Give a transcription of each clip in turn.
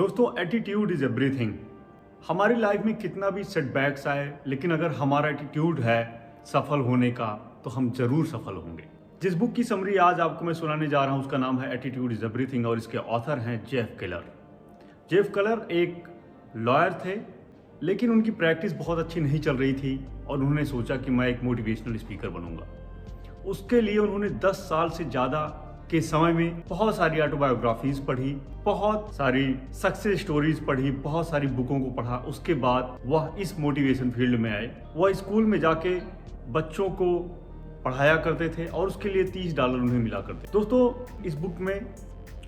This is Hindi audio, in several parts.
दोस्तों, एटीट्यूड इज एवरीथिंग। हमारी लाइफ में कितना भी सेटबैक्स आए, लेकिन अगर हमारा एटीट्यूड है सफल होने का तो हम जरूर सफल होंगे। जिस बुक की समरी आज आपको मैं सुनाने जा रहा हूं उसका नाम है एटीट्यूड इज एवरीथिंग और इसके ऑथर हैं जेफ केलर। जेफ केलर एक लॉयर थे, लेकिन उनकी प्रैक्टिस बहुत अच्छी नहीं चल रही थी और उन्होंने सोचा कि मैं एक मोटिवेशनल स्पीकर बनूंगा। उसके लिए उन्होंने 10 साल से ज़्यादा के समय में बहुत सारी ऑटोबायोग्राफीज पढ़ी, बहुत सारी सक्सेस स्टोरीज पढ़ी, बहुत सारी बुकों को पढ़ा। उसके बाद वह इस मोटिवेशन फील्ड में आए। वह स्कूल में जाके बच्चों को पढ़ाया करते थे और उसके लिए $30 उन्हें मिला करते। दोस्तों, इस बुक में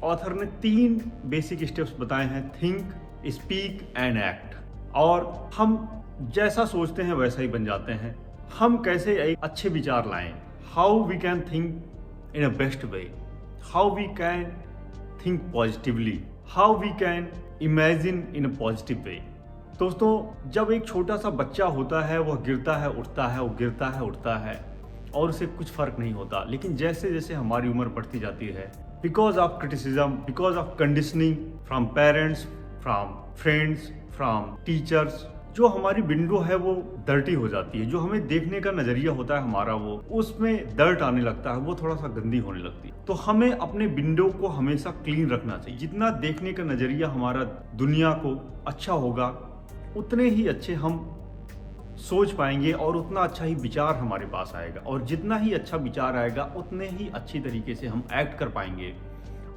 ऑथर ने 3 बेसिक स्टेप्स बताए हैं, थिंक, स्पीक एंड एक्ट। और हम जैसा सोचते हैं वैसा ही बन जाते हैं। हम कैसे एक अच्छे विचार लाएं, how we can think in a best way, how we can think positively, how we can imagine in a positive way। दोस्तों, जब एक छोटा सा बच्चा होता है वह गिरता है उठता है, वो गिरता है उठता है और उसे कुछ फर्क नहीं होता। लेकिन जैसे जैसे हमारी उम्र बढ़ती जाती है, because of criticism, because of conditioning from parents, from friends, from teachers, जो हमारी विंडो है वो डर्टी हो जाती है। जो हमें देखने का नजरिया होता है हमारा, वो उसमें डर्ट आने लगता है, वो थोड़ा सा गंदी होने लगती है। तो हमें अपने विंडो को हमेशा क्लीन रखना चाहिए। जितना देखने का नजरिया हमारा दुनिया को अच्छा होगा, उतने ही अच्छे हम सोच पाएंगे और उतना अच्छा ही विचार हमारे पास आएगा। और जितना ही अच्छा विचार आएगा उतने ही अच्छी तरीके से हम एक्ट कर पाएंगे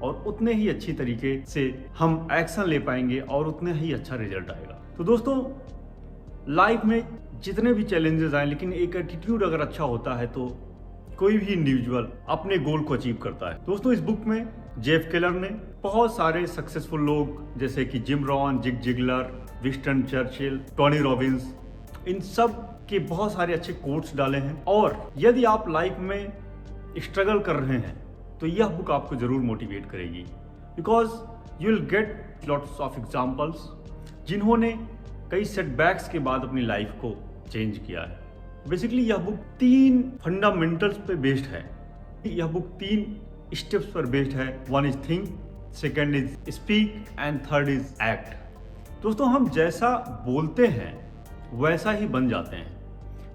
और उतने ही अच्छी तरीके से हम एक्शन ले पाएंगे और उतने ही अच्छा रिजल्ट आएगा। तो दोस्तों, लाइफ में जितने भी चैलेंजेस आए, लेकिन एक एटीट्यूड अगर अच्छा होता है तो कोई भी इंडिविजुअल अपने गोल को अचीव करता है। दोस्तों, इस बुक में जेफ केलर ने बहुत सारे सक्सेसफुल लोग जैसे कि Jim Rohn, Zig Ziglar, Winston Churchill, Tony Robbins, इन सब के बहुत सारे अच्छे कोट्स डाले हैं। और यदि आप लाइफ में स्ट्रगल कर रहे हैं तो यह बुक आपको जरूर मोटिवेट करेगी, because you will get lots of examples जिन्होंने कई सेटबैक्स के बाद अपनी लाइफ को चेंज किया है। बेसिकली यह बुक 3 फंडामेंटल्स पे बेस्ड है। यह बुक 3 स्टेप्स पर बेस्ड है। 1 is think, 2 is speak and 3 is act. दोस्तों, हम जैसा बोलते हैं वैसा ही बन जाते हैं।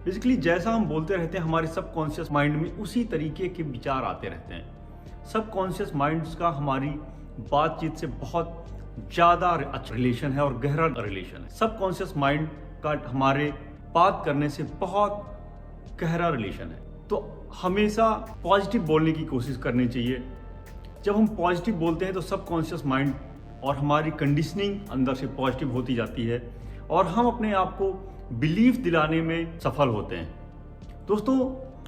बेसिकली जैसा हम बोलते रहते हैं, हमारे सबकॉन्शियस माइंड में उसी तरीके के विचार आते रहते हैं। सबकॉन्शियस माइंड्स का हमारी बातचीत से बहुत ज़्यादा अच्छा रिलेशन है और गहरा रिलेशन है। सबकॉन्शियस माइंड का हमारे बात करने से बहुत गहरा रिलेशन है। तो हमेशा पॉजिटिव बोलने की कोशिश करनी चाहिए। जब हम पॉजिटिव बोलते हैं तो सबकॉन्शियस माइंड और हमारी कंडीशनिंग अंदर से पॉजिटिव होती जाती है और हम अपने आप को बिलीफ दिलाने में सफल होते हैं। दोस्तों,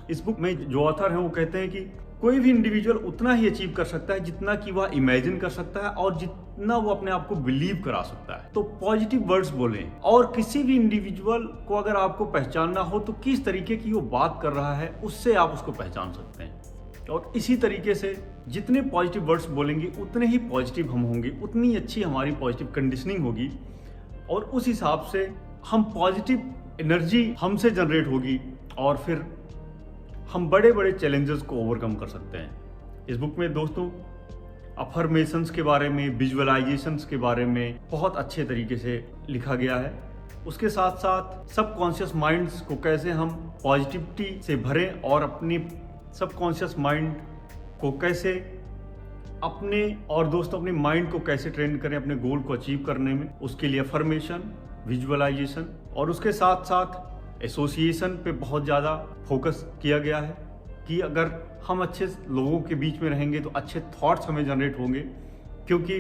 इस बुक में जो ऑथर हैं वो कहते हैं कि कोई भी इंडिविजुअल उतना ही अचीव कर सकता है जितना कि वह इमेजिन कर सकता है और जितना वो अपने आप को बिलीव करा सकता है। तो पॉजिटिव वर्ड्स बोलें। और किसी भी इंडिविजुअल को अगर आपको पहचानना हो तो किस तरीके की वो बात कर रहा है, उससे आप उसको पहचान सकते हैं। और इसी तरीके से जितने पॉजिटिव वर्ड्स बोलेंगे उतने ही पॉजिटिव हम होंगे, उतनी अच्छी हमारी पॉजिटिव कंडीशनिंग होगी और उस हिसाब से हम पॉजिटिव एनर्जी हमसे जनरेट होगी और फिर हम बड़े बड़े चैलेंजेस को ओवरकम कर सकते हैं। इस बुक में दोस्तों अफर्मेशंस के बारे में, विजुअलाइजेशंस के बारे में बहुत अच्छे तरीके से लिखा गया है। उसके साथ साथ सबकॉन्शियस माइंड्स को कैसे हम पॉजिटिविटी से भरें और अपनी सबकॉन्शियस माइंड को कैसे अपने माइंड को कैसे ट्रेन करें अपने गोल को अचीव करने में, उसके लिए अफर्मेशन, विजुअलाइजेशन और उसके साथ साथ एसोसिएशन पे बहुत ज़्यादा फोकस किया गया है कि अगर हम अच्छे लोगों के बीच में रहेंगे तो अच्छे थॉट्स हमें जनरेट होंगे, क्योंकि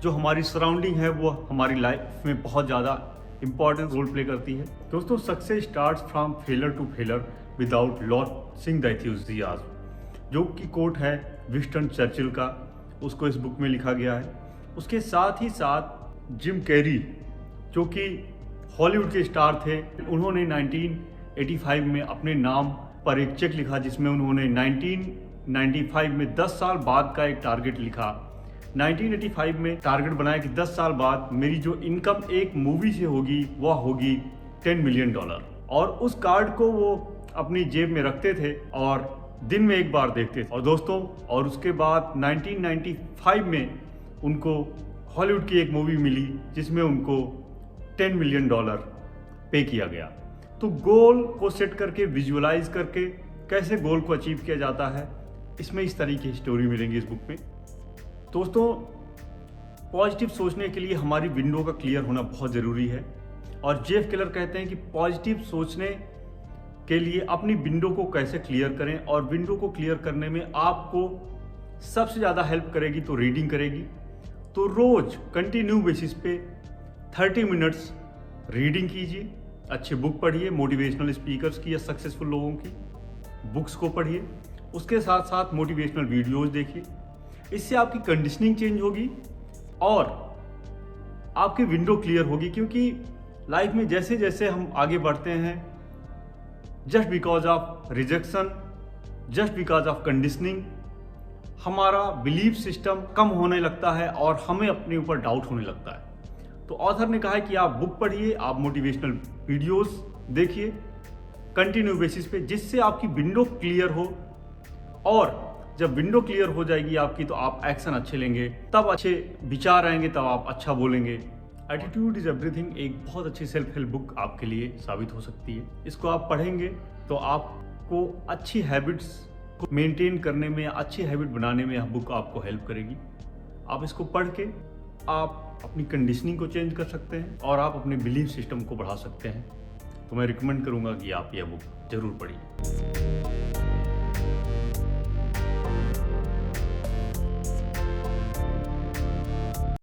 जो हमारी सराउंडिंग है वो हमारी लाइफ में बहुत ज़्यादा इंपॉर्टेंट रोल प्ले करती है। दोस्तों, success starts from failure to failure without losing the enthusiasm, जो कि कोट है विंस्टन चर्चिल का, उसको इस बुक में लिखा गया है। उसके साथ ही साथ जिम कैरी, जो कि हॉलीवुड के स्टार थे, उन्होंने 1985 में अपने नाम पर एक चेक लिखा जिसमें उन्होंने 1995 में 10 साल बाद का एक टारगेट लिखा। 1985 में टारगेट बनाया कि 10 साल बाद मेरी जो इनकम एक मूवी से होगी वह होगी $10 मिलियन। और उस कार्ड को वो अपनी जेब में रखते थे और दिन में एक बार देखते थे। और दोस्तों, और उसके बाद 1995 में उनको हॉलीवुड की एक मूवी मिली जिसमें उनको $10 मिलियन पे किया गया। तो गोल को सेट करके, विजुअलाइज करके कैसे गोल को अचीव किया जाता है, इसमें इस तरीके की स्टोरी मिलेंगी इस बुक में। दोस्तों, पॉजिटिव सोचने के लिए हमारी विंडो का क्लियर होना बहुत ज़रूरी है। और जेफ केलर कहते हैं कि पॉजिटिव सोचने के लिए अपनी विंडो को कैसे क्लियर करें, और विंडो को क्लियर करने में आपको सबसे ज़्यादा हेल्प करेगी तो रीडिंग करेगी। तो रोज़ कंटिन्यू बेसिस पे 30 मिनट्स रीडिंग कीजिए, अच्छी बुक पढ़िए, मोटिवेशनल स्पीकर्स की या सक्सेसफुल लोगों की बुक्स को पढ़िए, उसके साथ साथ मोटिवेशनल वीडियोस देखिए। इससे आपकी कंडीशनिंग चेंज होगी और आपकी विंडो क्लियर होगी। क्योंकि लाइफ में जैसे जैसे हम आगे बढ़ते हैं, just because of rejection, just because of conditioning, हमारा बिलीफ सिस्टम कम होने लगता है और हमें अपने ऊपर डाउट होने लगता है। तो ऑथर ने कहा है कि आप बुक पढ़िए, आप मोटिवेशनल वीडियोस देखिए कंटिन्यू बेसिस पे, जिससे आपकी विंडो क्लियर हो। और जब विंडो क्लियर हो जाएगी आपकी, तो आप एक्शन अच्छे लेंगे, तब अच्छे विचार आएंगे, तब आप अच्छा बोलेंगे। एटीट्यूड इज एवरीथिंग एक बहुत अच्छी सेल्फ हेल्प बुक आपके लिए साबित हो सकती है। इसको आप पढ़ेंगे तो आपको अच्छी हैबिट्स को मेंटेन करने में, अच्छी हैबिट बनाने में यह बुक आपको हेल्प करेगी। आप इसको पढ़ के आप अपनी कंडीशनिंग को चेंज कर सकते हैं और आप अपने बिलीफ सिस्टम को बढ़ा सकते हैं। तो मैं रिकमेंड करूँगा कि आप यह बुक जरूर पढ़िए।